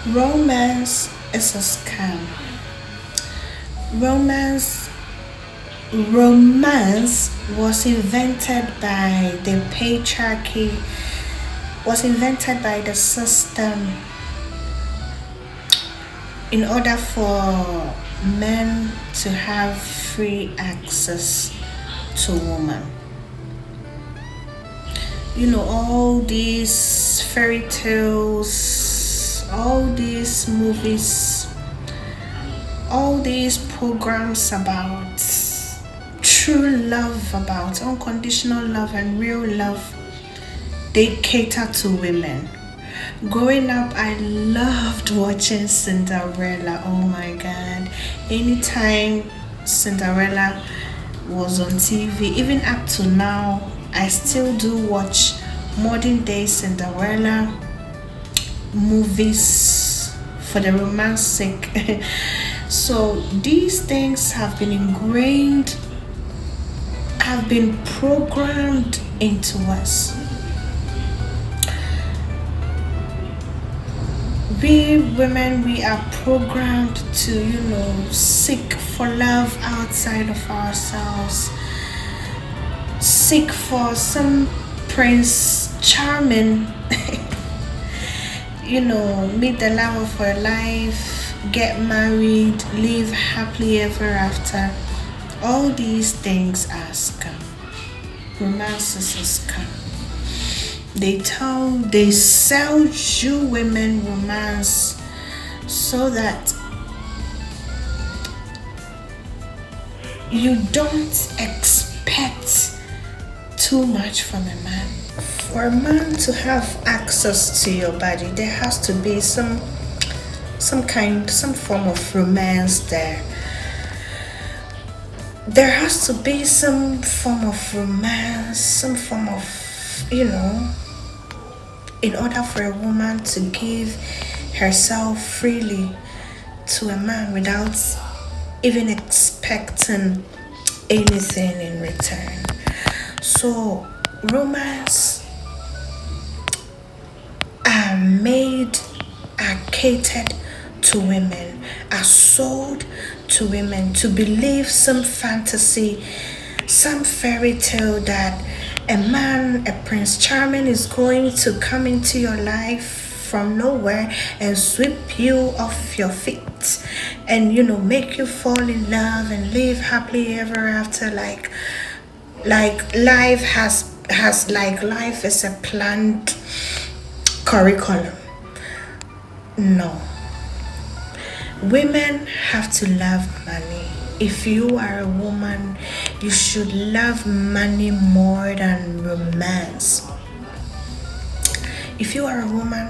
Romance is a scam. Romance romance was invented by the patriarchy, was invented by the system in order for men to have free access to women. All these fairy tales, all these movies, all these programs about true love, about unconditional love and real love, they cater to women. Growing up, I loved watching Cinderella. Oh my god. Anytime Cinderella was on TV, even up to now, I still do watch modern day Cinderella movies for the romance sake. So these things have been ingrained, have been programmed into us. We women, we are programmed to, seek for love outside of ourselves, seek for some prince charming, meet the love of our life, get married, live happily ever after. All these things are scam. Romance is a scam. They sell you women romance so that you don't expect too much from a man. For a man to have access to your body, there has to be some form of romance there. There has to be some form of romance, some form of, in order for a woman to give herself freely to a man without even expecting anything in return. So, romance are catered to women, are sold to women to believe some fantasy, some fairy tale that a man, a prince charming, is going to come into your life from nowhere and sweep you off your feet and make you fall in love and live happily ever after, like life is a planned curriculum. No. Women have to love money. If you are a woman, you should love money more than romance. If you are a woman,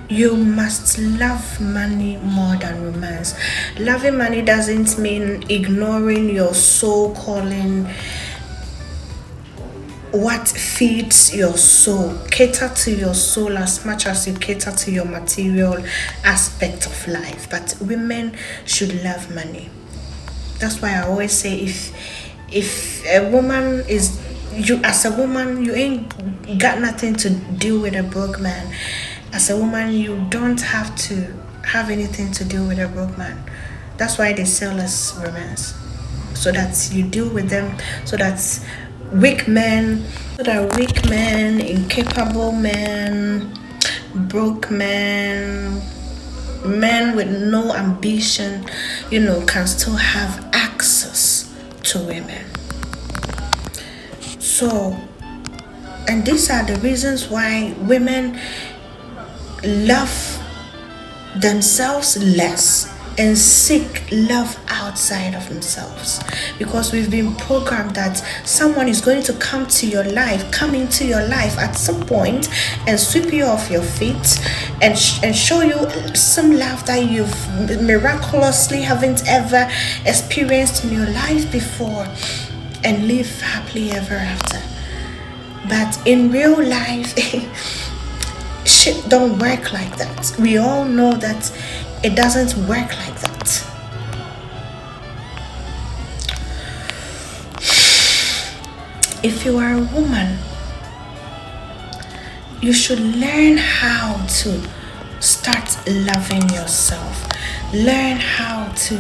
you must love money more than romance. Loving money doesn't mean ignoring your soul calling, what feeds your soul. Cater to your soul as much as you cater to your material aspect of life. But women should love money. That's why I always say, if a woman is, you as a woman, you ain't got nothing to do with a broke man. As a woman, you don't have to have anything to do with a broke man. That's why they sell us romance, so that you deal with them, so that weak men, incapable men, broke men, men with no ambition, can still have access to women. So, and these are the reasons why women love themselves less and seek love outside of themselves, because we've been programmed that someone is going to come into your life at some point and sweep you off your feet and show you some love that you've miraculously haven't ever experienced in your life before and live happily ever after. But in real life, shit don't work like that. We all know that it doesn't work like that. If you are a woman, you should learn how to start start loving yourself. Learn how to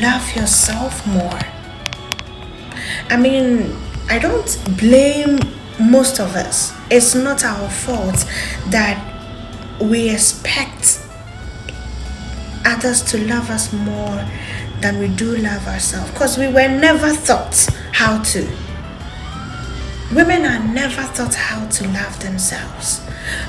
love yourself more. I mean, I don't blame most of us. It's not our fault that we expect others to love us more than we do love ourselves, because we were never taught how to. Women are never taught how to love themselves.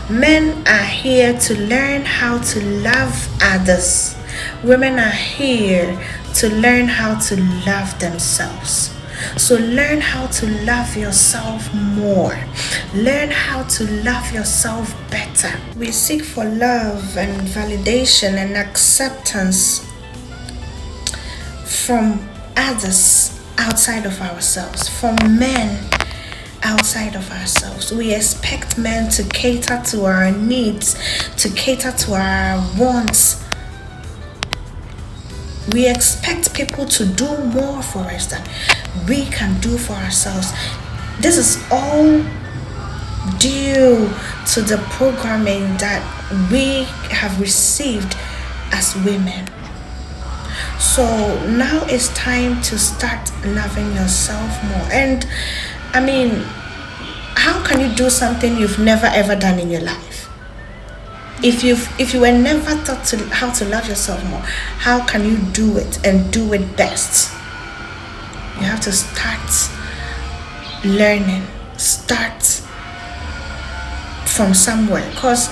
Men are here to learn how to love others. Women are here to learn how to love themselves. So learn how to love yourself more. Learn how to love yourself better. We seek for love and validation and acceptance from others outside of ourselves, from men outside of ourselves. We expect men to cater to our needs, to cater to our wants. We expect people to do more for us than we can do for ourselves. This is all due to the programming that we have received as women. So now it's time to start loving yourself more. And I mean, how can you do something you've never ever done in your life? If you were never taught how to love yourself more, how can you do it and do it best? You have to start learning, start from somewhere. Because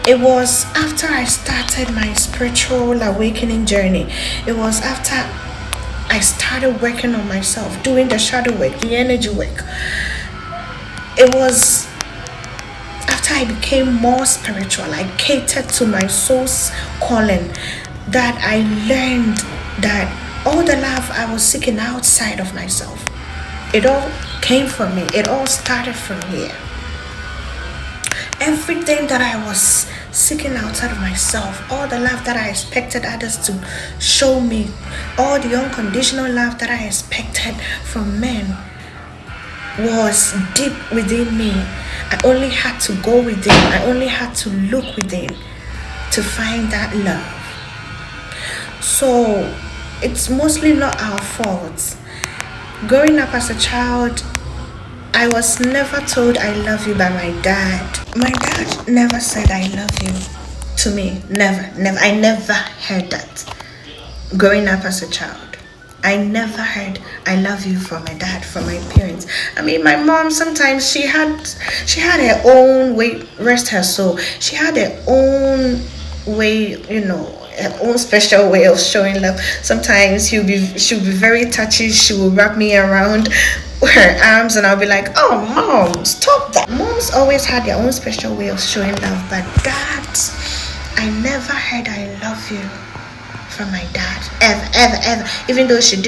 it was after I started my spiritual awakening journey, it was after I started working on myself, doing the shadow work, the energy work. It was after I became more spiritual, I catered to my soul's calling, that I learned that all the love I was seeking outside of myself, it all came from me. It all started from here. Everything that I was seeking outside of myself, all the love that I expected others to show me, all the unconditional love that I expected from men, was deep within me. I only had to go within. I only had to look within to find that love. So it's mostly not our fault. Growing up as a child, I was never told I love you by my dad. My dad never said I love you to me. Never. I never heard that. Growing up as a child, I never heard I love you from my dad, from my parents. I mean, my mom, sometimes she had her own way, rest her soul. She had her own way, her own special way of showing love. Sometimes she'll be very touchy. She will wrap me around her arms and I'll be like, oh mom, stop that. Moms always had their own special way of showing love, but dads, I never heard I love you from my dad, ever. Even though he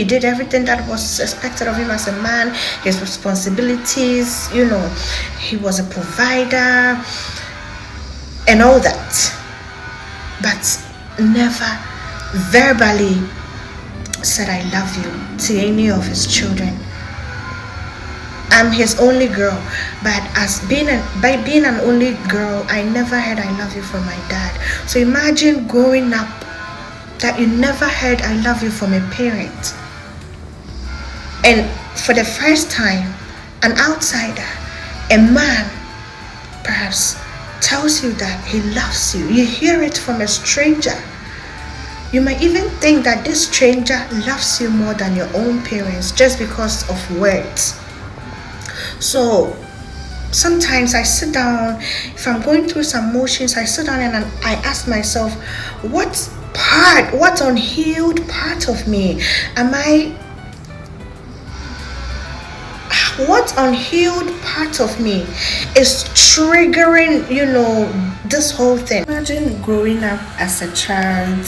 did everything that was expected of him as a man, his responsibilities, he was a provider and all that, but never verbally said I love you to any of his children. I'm his only girl, but by being an only girl, I never heard I love you from my dad. So imagine growing up that you never heard I love you from a parent, and for the first time, an outsider, a man perhaps, tells you that he loves you. You hear it from a stranger. You might even think that this stranger loves you more than your own parents just because of words. So sometimes I sit down, if I'm going through some motions, I sit down and I ask myself, what unhealed part of me what unhealed part of me is triggering, this whole thing? Imagine growing up as a child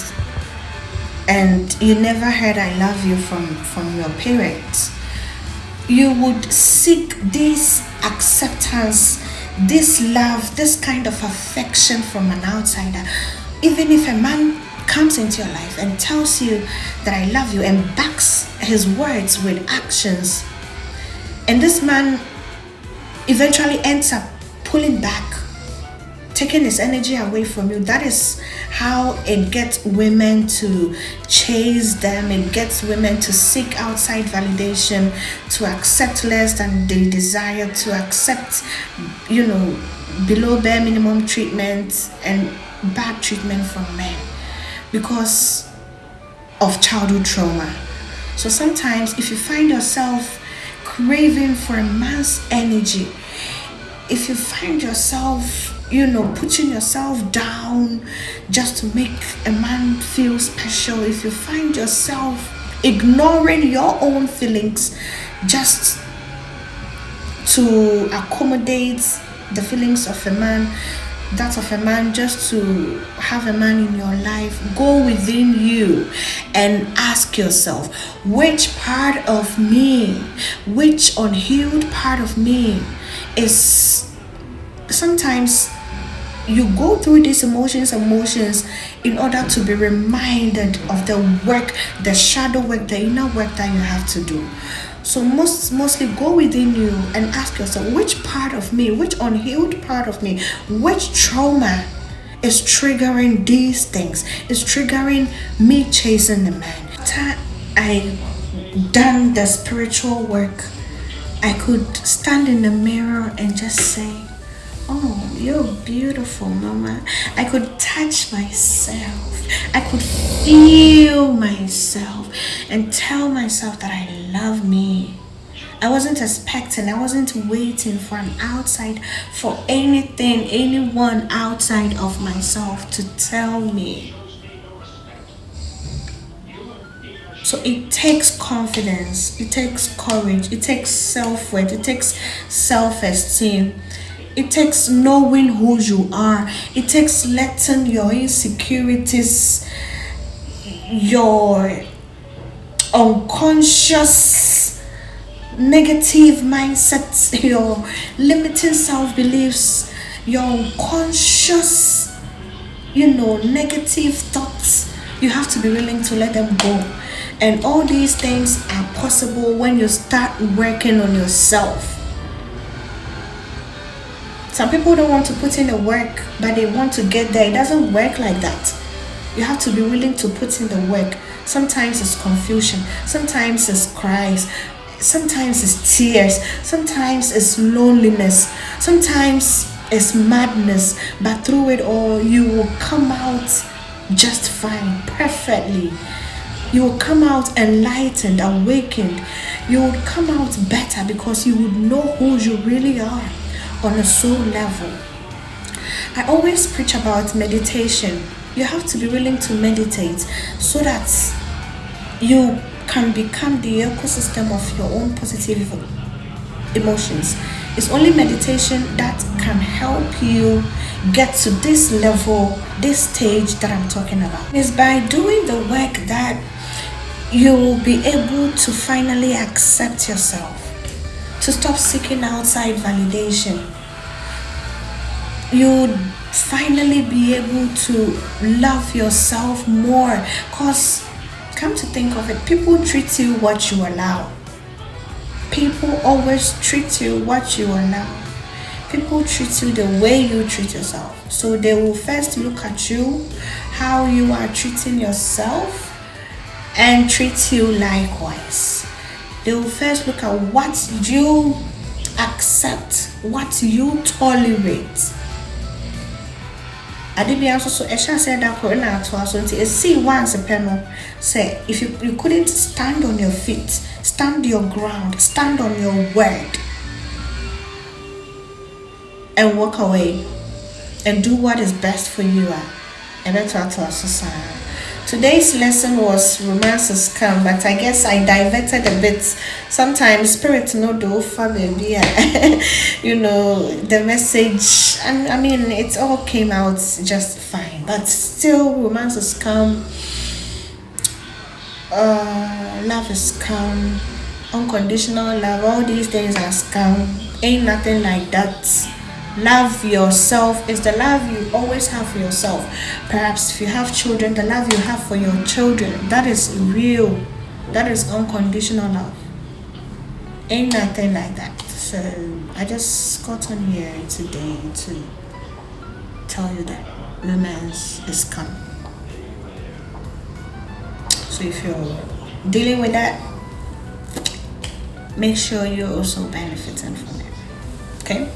and you never heard I love you from your parents. You would seek this acceptance, this love, this kind of affection from an outsider. Even if a man comes into your life and tells you that I love you and backs his words with actions, and this man eventually ends up pulling back, taking his energy away from you. That is how it gets women to chase them. It gets women to seek outside validation, to accept less than they desire, to accept, below bare minimum treatment and bad treatment from men because of childhood trauma. So sometimes if you find yourself craving for a man's energy, if you find yourself putting yourself down just to make a man feel special, if you find yourself ignoring your own feelings just to accommodate the feelings of a man, that of a man, just to have a man in your life, go within you and ask yourself, which part of me, which unhealed part of me is. Sometimes you go through these emotions in order to be reminded of the work, the shadow work, the inner work that you have to do. So mostly go within you and ask yourself, which part of me, which unhealed part of me, which trauma is triggering these things, is triggering me chasing the man. After I done the spiritual work, I could stand in the mirror and just say, oh, you're beautiful, mama. I could touch myself. I could feel myself and tell myself that I love me. I wasn't expecting, I wasn't waiting for anyone outside of myself to tell me. So it takes confidence, it takes courage, it takes self-worth, it takes self-esteem. It takes knowing who you are. It takes letting your insecurities, your unconscious negative mindsets, your limiting self-beliefs, your unconscious, negative thoughts. You have to be willing to let them go. And all these things are possible when you start working on yourself. Some people don't want to put in the work, but they want to get there. It doesn't work like that. You have to be willing to put in the work. Sometimes it's confusion. Sometimes it's cries. Sometimes it's tears. Sometimes it's loneliness. Sometimes it's madness. But through it all, you will come out just fine, perfectly. You will come out enlightened, awakened. You will come out better because you would know who you really are on a soul level. I always preach about meditation. You have to be willing to meditate so that you can become the ecosystem of your own positive emotions. It's only meditation that can help you get to this level, this stage that I'm talking about. It's by doing the work that you will be able to finally accept yourself, to stop seeking outside validation. You would finally be able to love yourself more, because come to think of it, people treat you what you allow. People always treat you what you allow. People treat you the way you treat yourself. So they will first look at you, how you are treating yourself, and treat you likewise. They will first look at what you accept, what you tolerate. Adibia also Esha said that corona to us until see once a panel say if you couldn't stand on your feet, stand your ground, stand on your word, and walk away and do what is best for you. Today's lesson was romances come, but I guess I diverted a bit. Sometimes spirit no do for baby, the message, and I mean it all came out just fine. But still, romances come. Love is scam, unconditional love. All these things are scam. Ain't nothing like that. Love yourself is the love you always have for yourself. Perhaps if you have children, the love you have for your children, that is real. That is unconditional love. Ain't nothing like that. So I just got on here today to tell you that romance is coming. So if you're dealing with that, make sure you're also benefiting from it. Okay?